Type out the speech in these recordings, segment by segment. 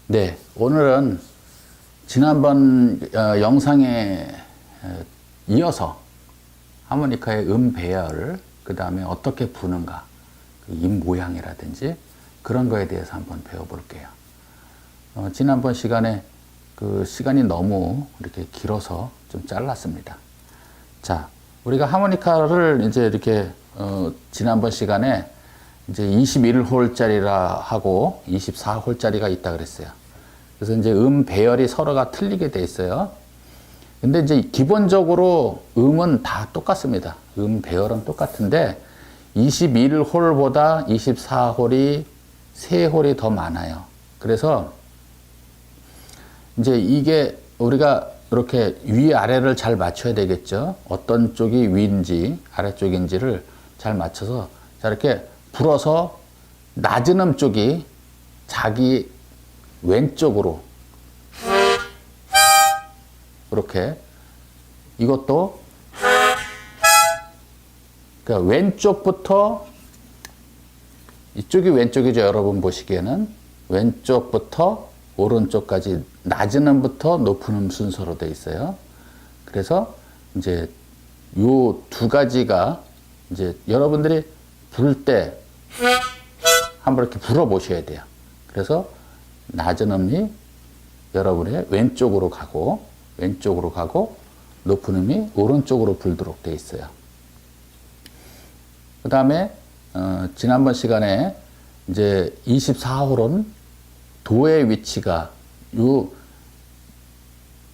네, 오늘은 지난번 영상에 이어서 하모니카의 배열, 그 다음에 어떻게 부는가, 입 모양이라든지 그런 거에 대해서 한번 배워볼게요. 지난번 시간에 그 시간이 너무 이렇게 길어서 좀 잘랐습니다. 자, 우리가 하모니카를 이제 이렇게 지난번 시간에 이제 21홀짜리라 하고 24홀짜리가 있다 그랬어요. 그래서 이제 배열이 서로가 틀리게 돼 있어요. 근데 이제 기본적으로 음은 다 똑같습니다. 배열은 똑같은데 21홀보다 24홀이 3홀이 더 많아요. 그래서 이제 이게 우리가 이렇게 위아래를 잘 맞춰야 되겠죠. 어떤 쪽이 위인지 아래쪽인지를 잘 맞춰서 자, 이렇게 불어서 낮은 음 쪽이 자기 왼쪽으로 이렇게, 이것도 그러니까 왼쪽부터, 이쪽이 왼쪽이죠. 여러분 보시기에는 왼쪽부터 오른쪽까지 낮은 음부터 높은 음 순서로 되어 있어요. 그래서 이제 요 두 가지가 이제 여러분들이 부를 때 한번 이렇게 불어 보셔야 돼요. 그래서 낮은 음이 여러분의 왼쪽으로 가고 높은 음이 오른쪽으로 불도록 되어 있어요. 그 다음에 지난번 시간에 이제 24홀은 도의 위치가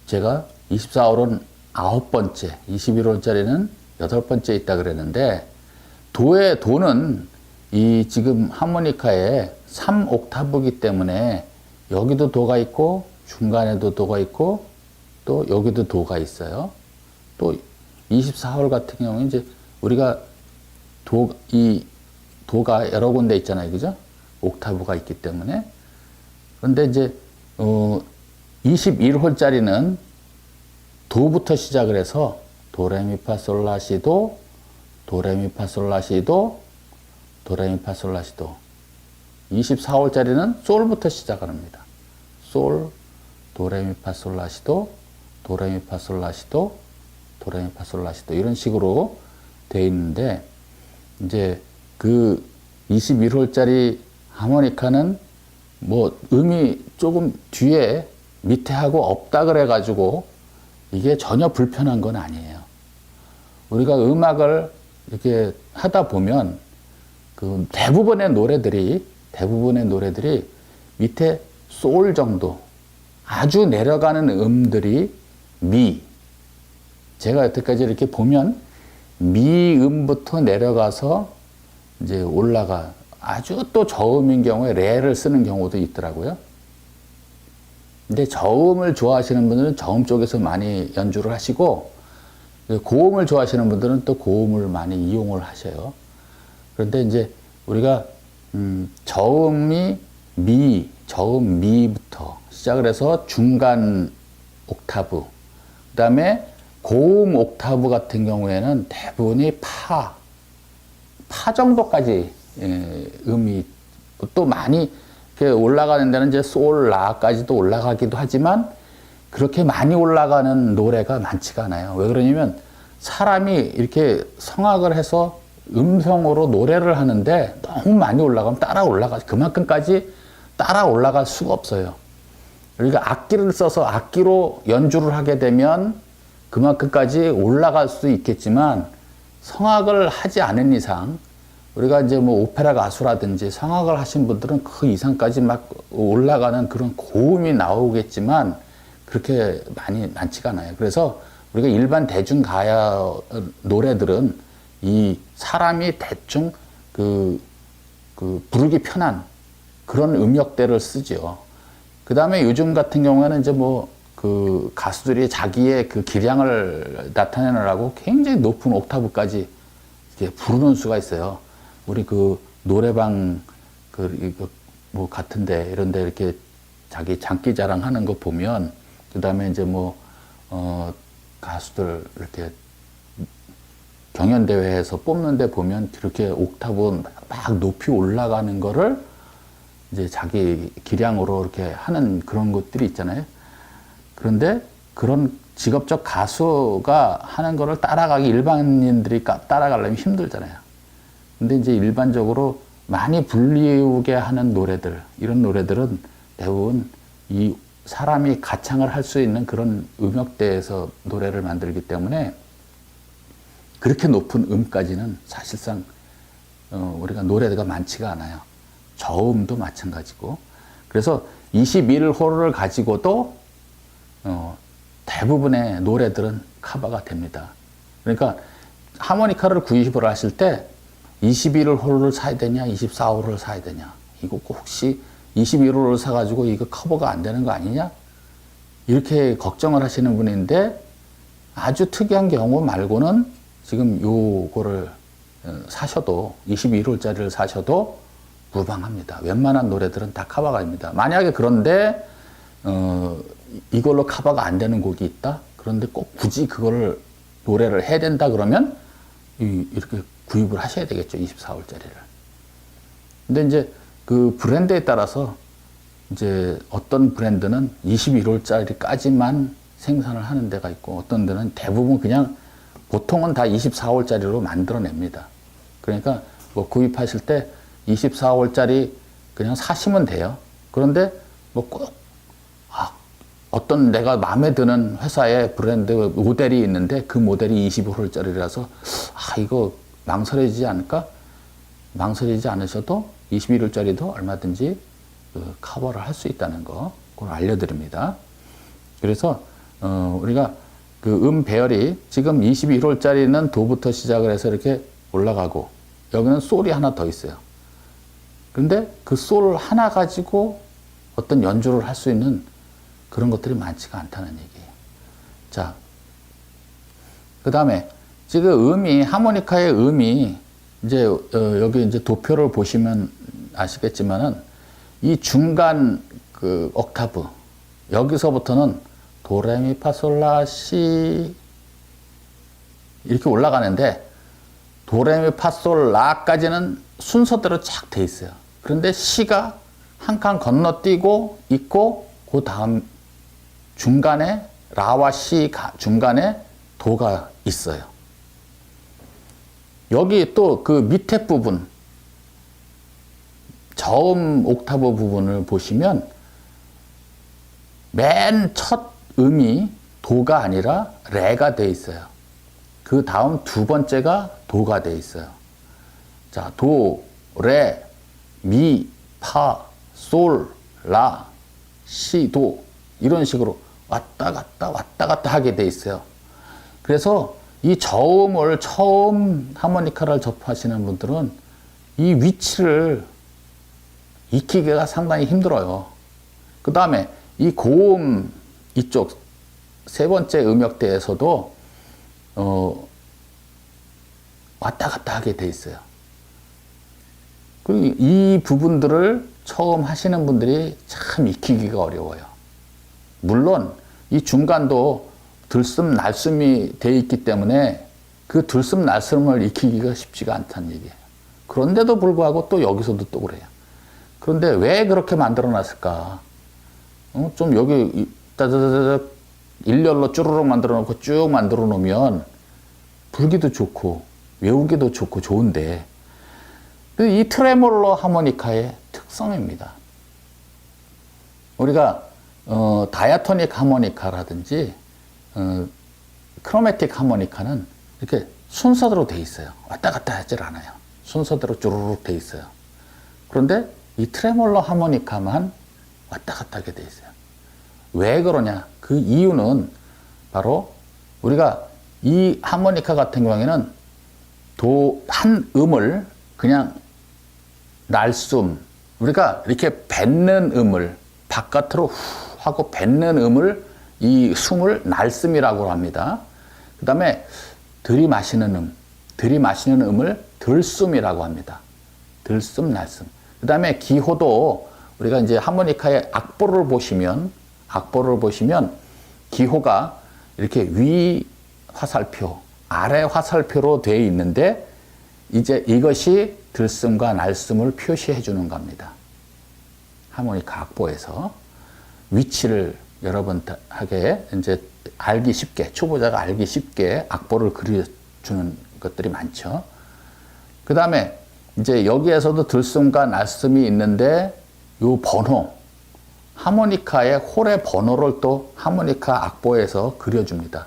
제가 24홀은 9번째, 21홀짜리는 8번째 있다 그랬는데 도는 이 지금 하모니카의 3옥타브이기 때문에 여기도 도가 있고 중간에도 도가 있고 또 여기도 도가 있어요. 또 24홀 같은 경우는 이제 우리가 이 도가 여러 군데 있잖아요. 그죠? 옥타브가 있기 때문에. 그런데 이제 21홀짜리는 도부터 시작을 해서 도레미파솔라시도, 도레미파솔라시도, 도레미파솔라시도. 24홀짜리는 솔부터 시작을 합니다. 솔, 도레미파솔라시도, 도레미파솔라시도, 도레미파솔라시도 이런 식으로 되어 있는데 이제 그 21홀짜리 하모니카는 뭐 음이 조금 뒤에 밑에 하고 없다 그래 가지고 이게 전혀 불편한 건 아니에요. 우리가 음악을 이렇게 하다 보면 그 대부분의 노래들이 밑에 솔 정도 아주 내려가는 음들이 제가 여태까지 이렇게 보면 미음부터 내려가서 이제 올라가 아주 또 저음인 경우에 레를 쓰는 경우도 있더라고요. 근데 저음을 좋아하시는 분들은 저음 쪽에서 많이 연주를 하시고 고음을 좋아하시는 분들은 또 고음을 많이 이용을 하셔요. 그런데 이제 우리가 저음 미부터 시작을 해서 중간 옥타브, 그 다음에 고음 옥타브 같은 경우에는 대부분이 파 정도까지 음이 또 많이 올라가는 데는 이제 솔, 라까지도 올라가기도 하지만 그렇게 많이 올라가는 노래가 많지가 않아요. 왜 그러냐면 사람이 이렇게 성악을 해서 음성으로 노래를 하는데 너무 많이 올라가면 그만큼까지 따라 올라갈 수가 없어요. 그러니까 악기를 써서 악기로 연주를 하게 되면 그만큼까지 올라갈 수 있겠지만 성악을 하지 않은 이상 우리가 이제 뭐 오페라 가수라든지 성악을 하신 분들은 그 이상까지 막 올라가는 그런 고음이 나오겠지만 그렇게 많지가 않아요. 그래서 우리가 일반 대중 가야 노래들은 이 사람이 대충 부르기 편한 그런 음역대를 쓰죠. 그 다음에 요즘 같은 경우에는 이제 그 가수들이 자기의 그 기량을 나타내느라고 굉장히 높은 옥타브까지 이렇게 부르는 수가 있어요. 우리 그 노래방 뭐 같은데 이런데 이렇게 자기 장기 자랑하는 거 보면 그 다음에 이제 가수들 이렇게 경연대회에서 뽑는데 보면 그렇게 옥타브 막 높이 올라가는 거를 이제 자기 기량으로 이렇게 하는 그런 것들이 있잖아요. 그런데 그런 직업적 가수가 하는 거를 따라가기 일반인들이 따라가려면 힘들잖아요. 근데 이제 일반적으로 많이 불리우게 하는 노래들, 이런 노래들은 대부분 이 사람이 가창을 할 수 있는 그런 음역대에서 노래를 만들기 때문에 그렇게 높은 음까지는 사실상 우리가 노래가 많지가 않아요. 저음도 마찬가지고. 그래서 21호를 가지고도 대부분의 노래들은 커버가 됩니다. 그러니까 하모니카를 구입을 하실 때 21호를 사야 되냐, 24호를 사야 되냐. 이거 혹시 21호를 사가지고 이거 커버가 안 되는 거 아니냐? 이렇게 걱정을 하시는 분인데 아주 특이한 경우 말고는 지금 요거를 사셔도 21호짜리를 사셔도 무방합니다. 웬만한 노래들은 다 커버가 됩니다. 만약에 그런데 이걸로 커버가 안 되는 곡이 있다? 그런데 꼭 굳이 그거를 노래를 해야 된다 그러면 이렇게 구입을 하셔야 되겠죠. 24호짜리를. 근데 이제 그 브랜드에 따라서 이제 어떤 브랜드는 21호짜리까지만 생산을 하는 데가 있고 어떤 데는 대부분 그냥 보통은 다 24호짜리로 만들어냅니다. 그러니까 뭐 구입하실 때 24호짜리 그냥 사시면 돼요. 그런데 뭐 꼭 어떤 내가 마음에 드는 회사의 브랜드 모델이 있는데 그 모델이 25호짜리라서 이거 망설이지 않을까? 망설이지 않으셔도 21호짜리도 얼마든지 커버를 할 수 있다는 거 그걸 알려드립니다. 그래서 우리가 그 배열이 지금 21호짜리는 도부터 시작을 해서 이렇게 올라가고 여기는 솔이 하나 더 있어요. 그런데 그 솔 하나 가지고 어떤 연주를 할 수 있는 그런 것들이 많지가 않다는 얘기예요. 자, 그 다음에 지금 하모니카의 음이 이제 여기 이제 도표를 보시면 아시겠지만은 이 중간 그 옥타브 여기서부터는 도레미파솔라시 이렇게 올라가는데 도레미파솔라까지는 순서대로 착 돼 있어요. 그런데 시가 한 칸 건너뛰고 있고 그 다음 중간에 라와 시 중간에 도가 있어요. 여기 또 그 밑에 부분 저음 옥타브 부분을 보시면 맨 첫 음이 도가 아니라 레가 돼 있어요. 그 다음 두 번째가 도가 돼 있어요. 자, 도, 레, 미, 파, 솔, 라, 시, 도 이런 식으로 왔다 갔다 하게 돼 있어요. 그래서 이 저음을 처음 하모니카를 접하시는 분들은 이 위치를 익히기가 상당히 힘들어요. 그 다음에 이 고음 이쪽 세 번째 음역대에서도 왔다 갔다 하게 돼 있어요. 그리고 이 부분들을 처음 하시는 분들이 참 익히기가 어려워요. 물론 이 중간도 들숨 날숨이 돼 있기 때문에 그 들숨 날숨을 익히기가 쉽지가 않다는 얘기예요. 그런데도 불구하고 또 여기서도 또 그래요. 그런데 왜 그렇게 만들어 놨을까? 좀 여기 따다다닥 일렬로 쭈르륵 만들어 놓고 쭉 만들어 놓으면 불기도 좋고 외우기도 좋고 좋은데 이 트레몰로 하모니카의 특성입니다. 우리가 다이아토닉 하모니카라든지 크로매틱 하모니카는 이렇게 순서대로 돼 있어요. 왔다 갔다 하질 않아요. 순서대로 쭈르륵 돼 있어요. 그런데 이 트레몰로 하모니카만 왔다 갔다 하게 돼 있어요. 왜 그러냐? 그 이유는 바로 우리가 이 하모니카 같은 경우에는 한 음을 그냥 날숨, 우리가 이렇게 뱉는 음을 바깥으로 후 하고 뱉는 음을 이 숨을 날숨이라고 합니다. 그 다음에 들이마시는 음을 들숨이라고 합니다. 들숨, 날숨. 그 다음에 기호도 우리가 이제 하모니카의 악보를 보시면 기호가 이렇게 위 화살표, 아래 화살표로 되어 있는데 이제 이것이 들숨과 날숨을 표시해 주는 겁니다. 하모니카 악보에서 위치를 여러분하게 이제 알기 쉽게, 초보자가 알기 쉽게 악보를 그려주는 것들이 많죠. 그 다음에 이제 여기에서도 들숨과 날숨이 있는데 요 번호, 하모니카의 홀의 번호를 또 하모니카 악보에서 그려줍니다.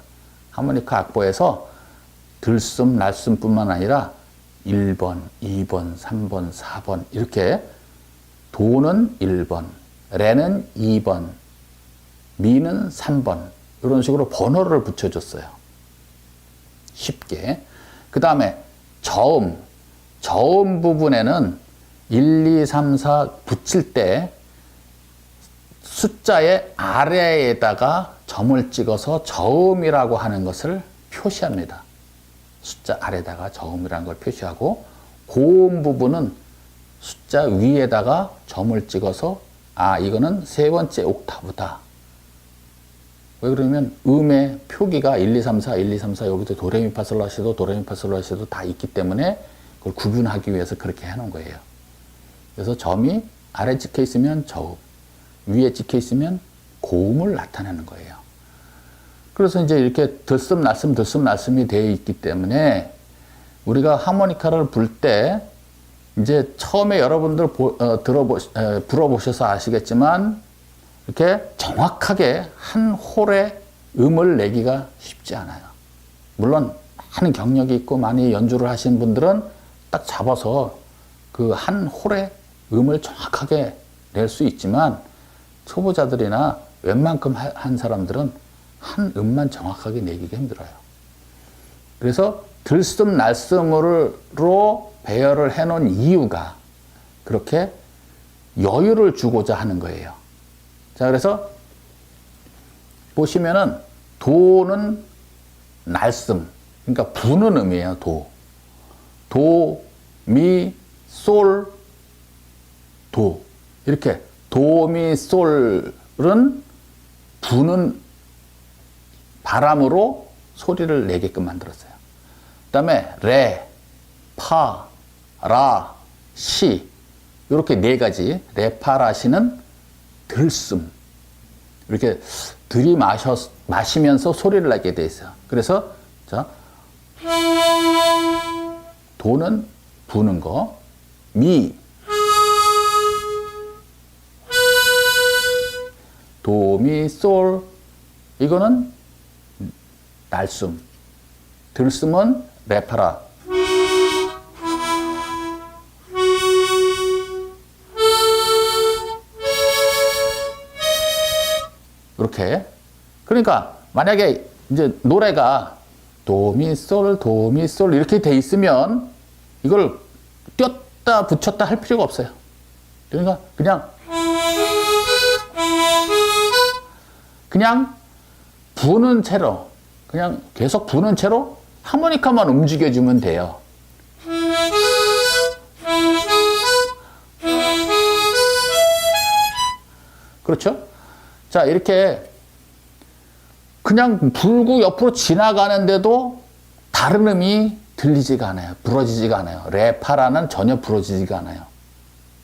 하모니카 악보에서 들숨, 날숨뿐만 아니라 1번, 2번, 3번, 4번 이렇게 도는 1번, 레는 2번, 미는 3번 이런 식으로 번호를 붙여줬어요. 쉽게. 그 다음에 저음 부분에는 1, 2, 3, 4 붙일 때 숫자의 아래에다가 점을 찍어서 저음이라고 하는 것을 표시합니다. 숫자 아래다가 저음이라는 걸 표시하고, 고음 부분은 숫자 위에다가 점을 찍어서 이거는 세 번째 옥타브다. 왜 그러면 음의 표기가 1, 2, 3, 4, 1, 2, 3, 4 여기도 도레미파솔라시도 도레미파솔라시도 다 있기 때문에 그걸 구분하기 위해서 그렇게 해놓은 거예요. 그래서 점이 아래 찍혀 있으면 저음, 위에 찍혀 있으면 고음을 나타내는 거예요. 그래서 이제 이렇게 들숨, 날숨, 들숨, 날숨이 되어 있기 때문에 우리가 하모니카를 불 때 이제 처음에 여러분들 불어보셔서 아시겠지만 이렇게 정확하게 한 홀의 음을 내기가 쉽지 않아요. 물론 많은 경력이 있고 많이 연주를 하신 분들은 딱 잡아서 그 한 홀의 음을 정확하게 낼 수 있지만 초보자들이나 웬만큼 한 사람들은 한 음만 정확하게 내기가 힘들어요. 그래서 들숨, 날숨으로 배열을 해놓은 이유가 그렇게 여유를 주고자 하는 거예요. 자, 그래서 보시면은 도는 날숨, 그러니까 부는 음이에요. 도, 미, 솔, 도. 이렇게 도, 미, 솔은 부는 바람으로 소리를 내게끔 만들었어요. 그 다음에 레, 파, 라, 시 이렇게 네 가지, 레, 파, 라, 시는 들숨. 이렇게 마시면서 소리를 내게 돼 있어요. 그래서 자, 도는 부는 거, 미, 도, 미, 솔 이거는 날숨, 들숨은 레파라. 이렇게. 그러니까 만약에 이제 노래가 도미솔 도미솔 이렇게 돼 있으면 이걸 띄었다 붙였다 할 필요가 없어요. 그러니까 그냥 부는 채로, 그냥 계속 부는 채로 하모니카만 움직여주면 돼요. 그렇죠? 자, 이렇게 그냥 불고 옆으로 지나가는데도 다른 음이 들리지가 않아요. 부러지지가 않아요. 레, 파라는 전혀 부러지지가 않아요.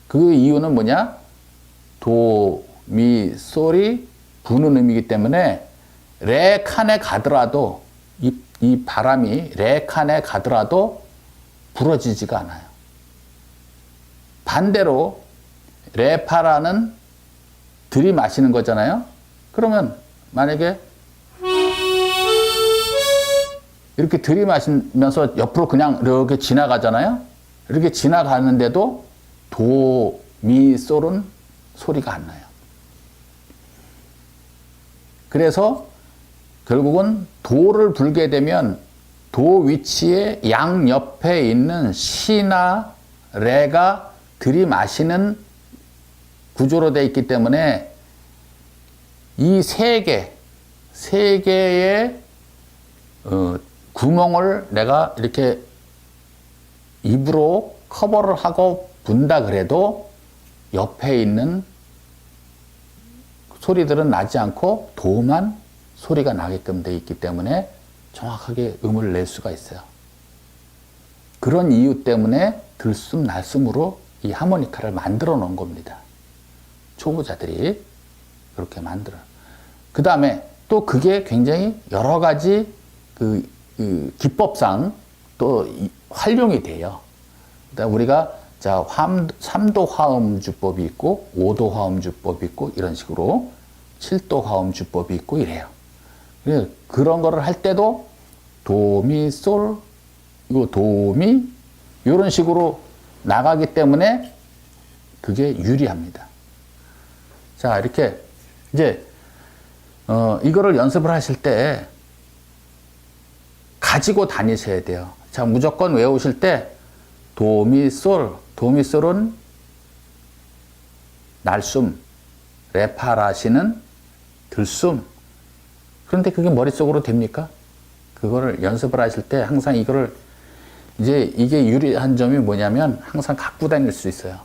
그 이유는 뭐냐? 도, 미, 솔이 부는 음이기 때문에 레 칸에 가더라도 이 바람이 레 칸에 가더라도 부러지지가 않아요. 반대로 레, 파라는 들이마시는 거잖아요. 그러면 만약에 이렇게 들이마시면서 옆으로 그냥 이렇게 지나가잖아요. 이렇게 지나가는데도 도, 미, 솔은 소리가 안 나요. 그래서 결국은 도를 불게 되면 도 위치에 양옆에 있는 시나 레가 들이마시는 구조로 되어 있기 때문에 이 세 개의 구멍을 내가 이렇게 입으로 커버를 하고 분다 그래도 옆에 있는 소리들은 나지 않고 도만 소리가 나게끔 되어 있기 때문에 정확하게 음을 낼 수가 있어요. 그런 이유 때문에 들숨, 날숨으로 이 하모니카를 만들어 놓은 겁니다. 초보자들이 그렇게 만들어요. 그 다음에 또 그게 굉장히 여러 가지 그 기법상 또 활용이 돼요. 그러니까 우리가 자, 3도 화음주법이 있고 5도 화음주법이 있고 이런 식으로 7도 화음주법이 있고 이래요. 그런 거를 할 때도 도미솔 이거 도미 이런 식으로 나가기 때문에 그게 유리합니다. 자, 이렇게 이제 이거를 연습을 하실 때 가지고 다니셔야 돼요. 자, 무조건 외우실 때 도미솔, 도미솔은 날숨, 레파라시는 들숨. 그런데 그게 머릿속으로 됩니까? 그거를 연습을 하실 때 항상 이거를 이제 이게 유리한 점이 뭐냐면 항상 갖고 다닐 수 있어요.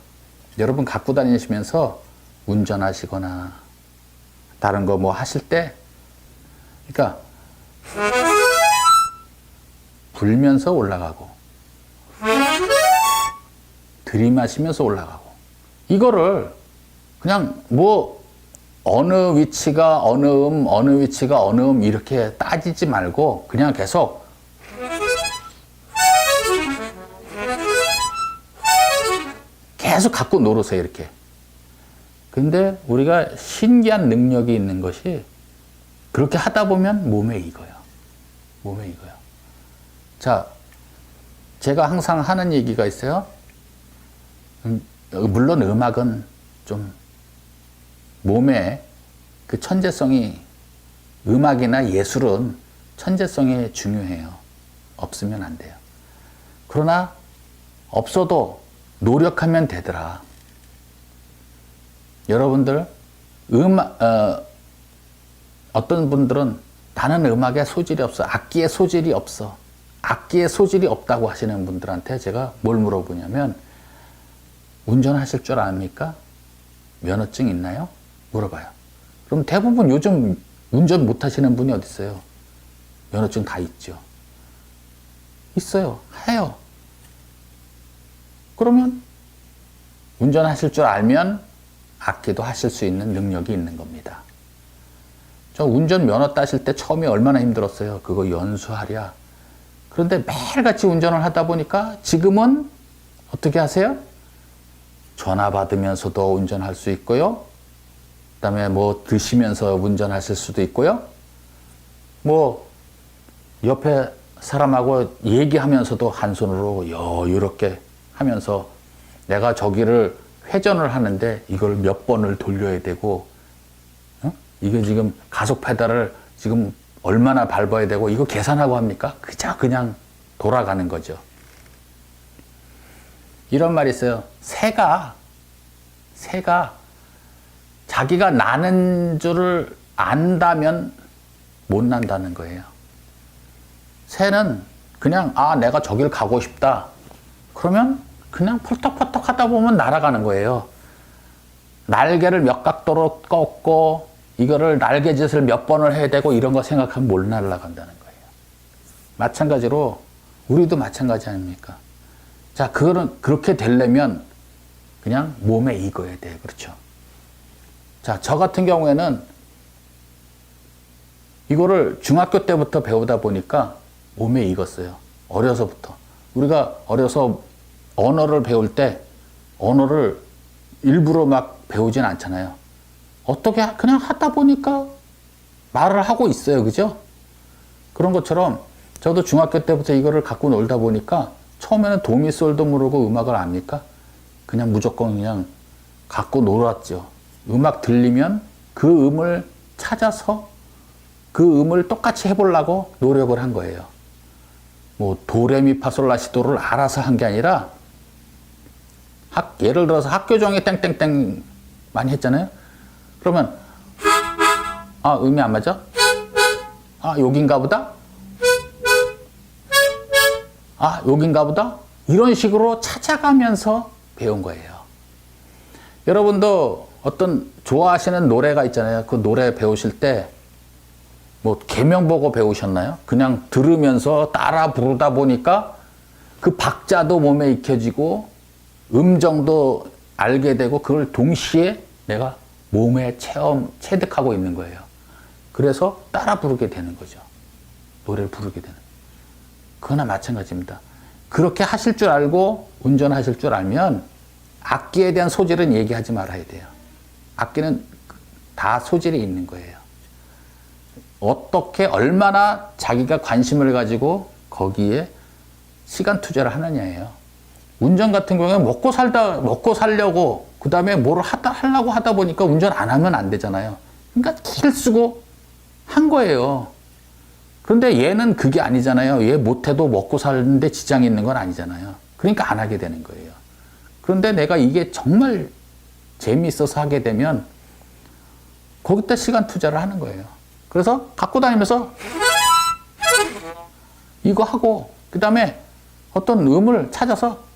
여러분 갖고 다니시면서 운전하시거나 다른 거 뭐 하실 때 그러니까 불면서 올라가고 들이마시면서 올라가고 이거를 그냥 뭐 어느 위치가 어느 어느 위치가 어느 이렇게 따지지 말고 그냥 계속 갖고 놀으세요, 이렇게. 근데 우리가 신기한 능력이 있는 것이 그렇게 하다 보면 몸에 익어요. 몸에 익어요. 자, 제가 항상 하는 얘기가 있어요. 물론 음악은 좀 몸에 그 천재성이 음악이나 예술은 천재성이 중요해요. 없으면 안 돼요. 그러나 없어도 노력하면 되더라. 여러분들 어떤 분들은 나는 음악에 소질이 없어. 악기에 소질이 없어. 악기에 소질이 없다고 하시는 분들한테 제가 뭘 물어보냐면 운전하실 줄 압니까? 면허증 있나요? 물어봐요. 그럼 대부분 요즘 운전 못 하시는 분이 어디 있어요? 면허증 다 있죠. 있어요. 해요. 그러면 운전하실 줄 알면 악기도 하실 수 있는 능력이 있는 겁니다. 저 운전 면허 따실 때 처음에 얼마나 힘들었어요. 그거 연수하랴. 그런데 매일같이 운전을 하다 보니까 지금은 어떻게 하세요? 전화 받으면서도 운전할 수 있고요. 그 다음에 뭐 드시면서 운전하실 수도 있고요. 뭐 옆에 사람하고 얘기하면서도 한 손으로 여유롭게 하면서 내가 저기를 회전을 하는데 이걸 몇 번을 돌려야 되고 이게 지금 가속 페달을 지금 얼마나 밟아야 되고 이거 계산하고 합니까? 그냥 돌아가는 거죠. 이런 말이 있어요. 새가 자기가 나는 줄을 안다면 못 난다는 거예요. 새는 그냥 내가 저길 가고 싶다. 그러면 그냥 펄떡펄떡 하다 보면 날아가는 거예요. 날개를 몇 각도로 꺾고 이거를 날개짓을 몇 번을 해야 되고 이런 거 생각하면 못 날아간다는 거예요. 마찬가지로 우리도 마찬가지 아닙니까? 자, 그렇게 되려면 그냥 몸에 익어야 돼요. 그렇죠? 자, 저 같은 경우에는 이거를 중학교 때부터 배우다 보니까 몸에 익었어요. 어려서부터. 우리가 어려서 언어를 배울 때 언어를 일부러 막 배우진 않잖아요. 어떻게 그냥 하다 보니까 말을 하고 있어요. 그죠? 그런 것처럼 저도 중학교 때부터 이거를 갖고 놀다 보니까 처음에는 도미솔도 모르고 음악을 압니까? 그냥 무조건 그냥 갖고 놀았죠. 음악 들리면 그 음을 찾아서 그 음을 똑같이 해보려고 노력을 한 거예요. 뭐 도레미파솔라시도를 알아서 한 게 아니라 예를 들어서 학교 종이 땡땡땡 많이 했잖아요. 그러면 음이 안 맞아? 여긴가 보다? 여긴가 보다? 이런 식으로 찾아가면서 배운 거예요. 여러분도 어떤 좋아하시는 노래가 있잖아요. 그 노래 배우실 때 뭐 계명 보고 배우셨나요? 그냥 들으면서 따라 부르다 보니까 그 박자도 몸에 익혀지고 음정도 알게 되고 그걸 동시에 내가 몸에 체득하고 있는 거예요. 그래서 따라 부르게 되는 거죠. 노래를 부르게 되는. 그거나 마찬가지입니다. 그렇게 하실 줄 알고 운전하실 줄 알면 악기에 대한 소질은 얘기하지 말아야 돼요. 악기는 다 소질이 있는 거예요. 어떻게 얼마나 자기가 관심을 가지고 거기에 시간 투자를 하느냐예요. 운전 같은 경우에 먹고 살려고 그 다음에 뭐를 하려고 하다 보니까 운전 안 하면 안 되잖아요. 그러니까 기를 쓰고 한 거예요. 그런데 얘는 그게 아니잖아요. 얘 못해도 먹고 사는데 지장이 있는 건 아니잖아요. 그러니까 안 하게 되는 거예요. 그런데 내가 이게 정말 재미있어서 하게 되면 거기다 시간 투자를 하는 거예요. 그래서 갖고 다니면서 이거 하고 그 다음에 어떤 음을 찾아서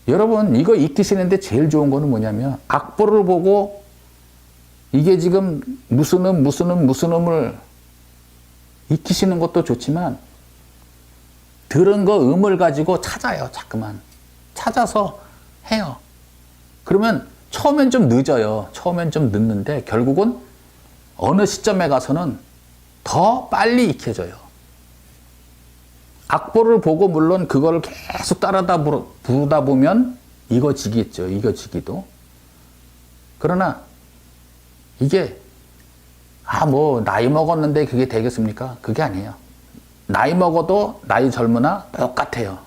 여러분 이거 익히시는데 제일 좋은 거는 뭐냐면 악보를 보고 이게 지금 무슨 음을 익히시는 것도 좋지만 들은 거 음을 가지고 찾아요. 자꾸만 찾아서 해요. 그러면 처음엔 좀 늦어요. 처음엔 좀 늦는데 결국은 어느 시점에 가서는 더 빨리 익혀져요. 악보를 보고 물론 그거를 계속 따라다 부르다 보면 이거지겠죠. 이거지기도. 그러나 이게 뭐 나이 먹었는데 그게 되겠습니까? 그게 아니에요. 나이 먹어도 나이 젊으나 똑같아요.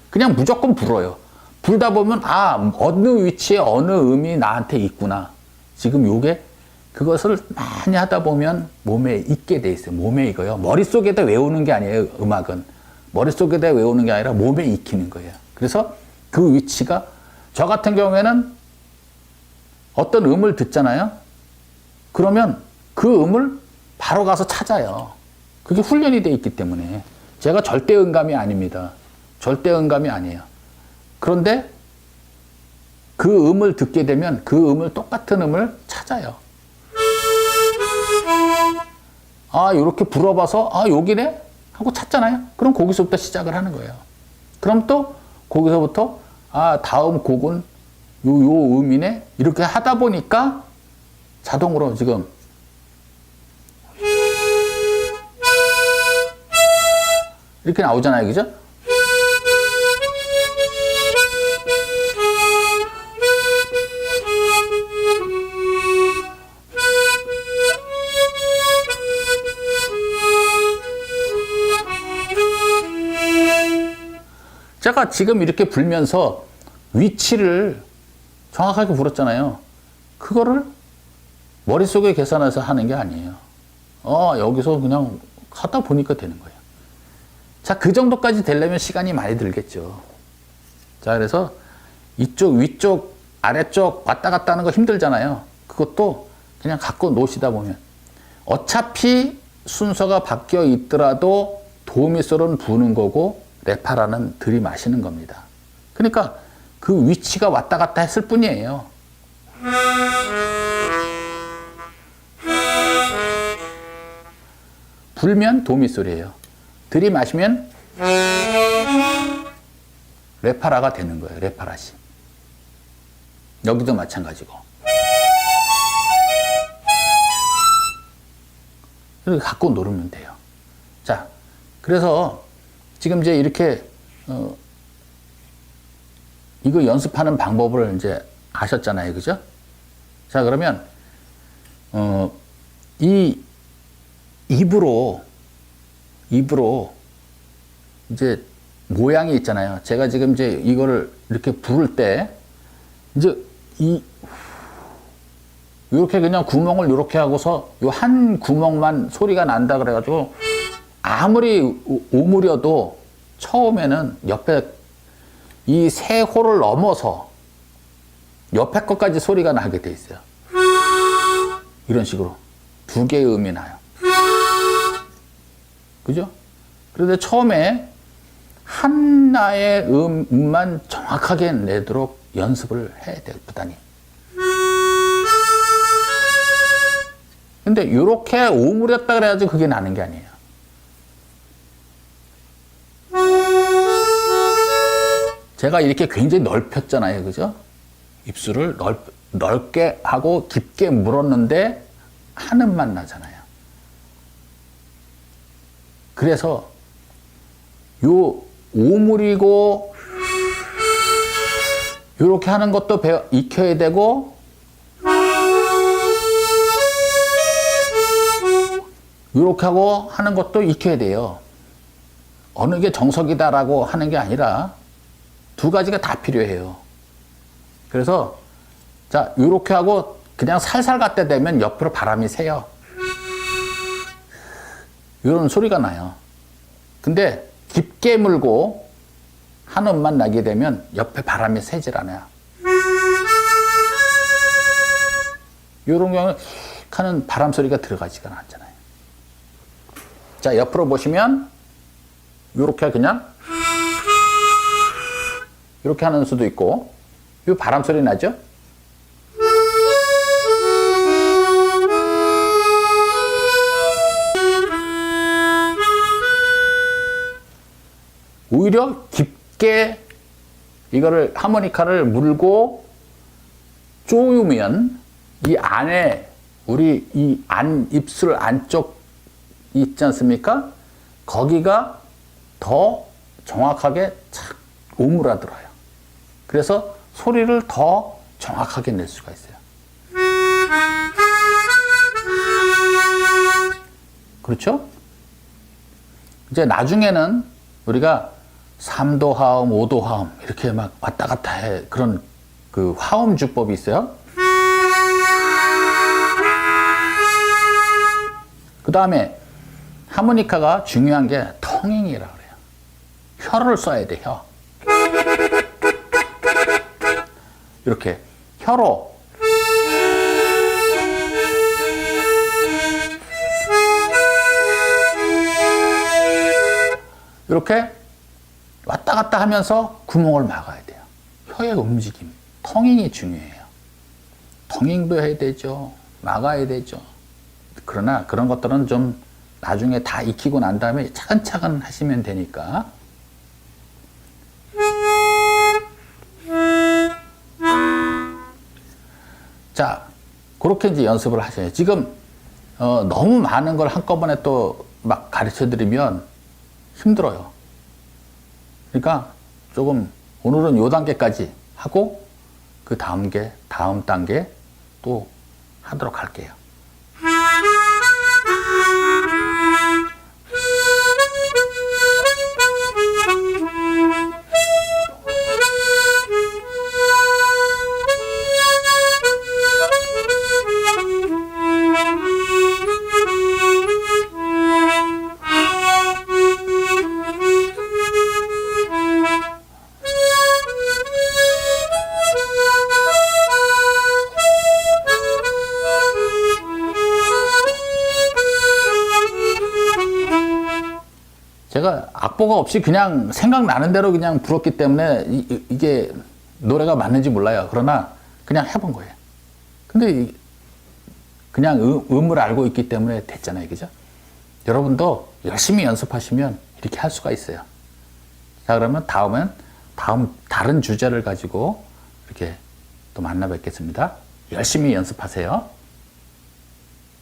그냥 무조건 불어요. 불다 보면 어느 위치에 어느 음이 나한테 있구나. 지금 요게 그것을 많이 하다 보면 몸에 익게 돼 있어요. 몸에 익어요. 머릿속에다 외우는 게 아니에요. 음악은. 머릿속에다 외우는 게 아니라 몸에 익히는 거예요. 그래서 그 위치가 저 같은 경우에는 어떤 음을 듣잖아요. 그러면 그 음을 바로 가서 찾아요. 그게 훈련이 돼 있기 때문에. 제가 절대 음감이 아닙니다. 절대 음감이 아니에요. 그런데 그 음을 듣게 되면 그 음을 똑같은 음을 찾아요. 이렇게 불어봐서 여기네? 하고 찾잖아요. 그럼 거기서부터 시작을 하는 거예요. 그럼 또 거기서부터 다음 곡은 요 음이네? 이렇게 하다 보니까 자동으로 지금 이렇게 나오잖아요. 그죠? 제가 지금 이렇게 불면서 위치를 정확하게 불었잖아요. 그거를 머릿속에 계산해서 하는 게 아니에요. 여기서 그냥 하다 보니까 되는 거예요. 자, 그 정도까지 되려면 시간이 많이 들겠죠. 자, 그래서 이쪽, 위쪽, 아래쪽 왔다 갔다 하는 거 힘들잖아요. 그것도 그냥 갖고 노시다 보면. 어차피 순서가 바뀌어 있더라도 도미솔은 부는 거고 레파라는 들이마시는 겁니다. 그러니까 그 위치가 왔다 갔다 했을 뿐이에요. 불면 도미솔이에요. 들이마시면 레파라가 되는 거예요. 레파라시. 여기도 마찬가지고. 이렇게 갖고 노르면 돼요. 자, 그래서 지금 이제 이렇게 이거 연습하는 방법을 이제 아셨잖아요. 그죠? 자, 그러면 이 입으로 이제 모양이 있잖아요. 제가 지금 이제 이거를 이렇게 부를 때 이제 이렇게 그냥 구멍을 이렇게 하고서 요 한 구멍만 소리가 난다 그래가지고 아무리 오므려도 처음에는 옆에 이 세 홀을 넘어서 옆에 것까지 소리가 나게 돼 있어요. 이런 식으로 두 개의 음이 나요. 그죠? 그런데 처음에 하나의 음만 정확하게 내도록 연습을 해야 돼요. 부단히. 근데 이렇게 오므렸다 그래야지 그게 나는 게 아니에요. 제가 이렇게 굉장히 넓혔잖아요. 그죠? 입술을 넓게 하고 깊게 물었는데 한음만 나잖아요. 그래서 요 오물이고 요렇게 하는 것도 익혀야 되고 요렇게 하고 하는 것도 익혀야 돼요. 어느 게 정석이다라고 하는 게 아니라 두 가지가 다 필요해요. 그래서 자 요렇게 하고 그냥 살살 갖다 대면 옆으로 바람이 새요. 이런 소리가 나요. 근데 깊게 물고 한 음만 나게 되면 옆에 바람이 새질 않아요. 이런 경우는 하는 바람 소리가 들어가지가 않잖아요. 자, 옆으로 보시면 이렇게 그냥 이렇게 하는 수도 있고, 이 바람 소리 나죠? 오히려 깊게 이거를 하모니카를 물고 쪼으면 이 안에 우리 이 입술 안쪽 있지 않습니까? 거기가 더 정확하게 착 오므라들어요. 그래서 소리를 더 정확하게 낼 수가 있어요. 그렇죠? 이제 나중에는 우리가 3도 화음, 5도 화음 이렇게 막 왔다 갔다 해 그런 그 화음 주법이 있어요. 그 다음에 하모니카가 중요한 게 텅잉이라고 그래요. 혀를 써야 돼, 혀. 이렇게 혀로 이렇게 왔다 갔다 하면서 구멍을 막아야 돼요. 혀의 움직임, 텅잉이 중요해요. 텅잉도 해야 되죠. 막아야 되죠. 그러나 그런 것들은 좀 나중에 다 익히고 난 다음에 차근차근 하시면 되니까. 자, 그렇게 이제 연습을 하셔요. 지금 너무 많은 걸 한꺼번에 또 막 가르쳐 드리면 힘들어요. 그러니까 조금 오늘은 요 단계까지 하고 그 다음 단계 또 하도록 할게요. 제가 악보가 없이 그냥 생각나는 대로 그냥 불었기 때문에 이게 노래가 맞는지 몰라요. 그러나 그냥 해본 거예요. 근데 그냥 음을 알고 있기 때문에 됐잖아요. 그죠? 여러분도 열심히 연습하시면 이렇게 할 수가 있어요. 자, 그러면 다른 주제를 가지고 이렇게 또 만나 뵙겠습니다. 열심히 연습하세요.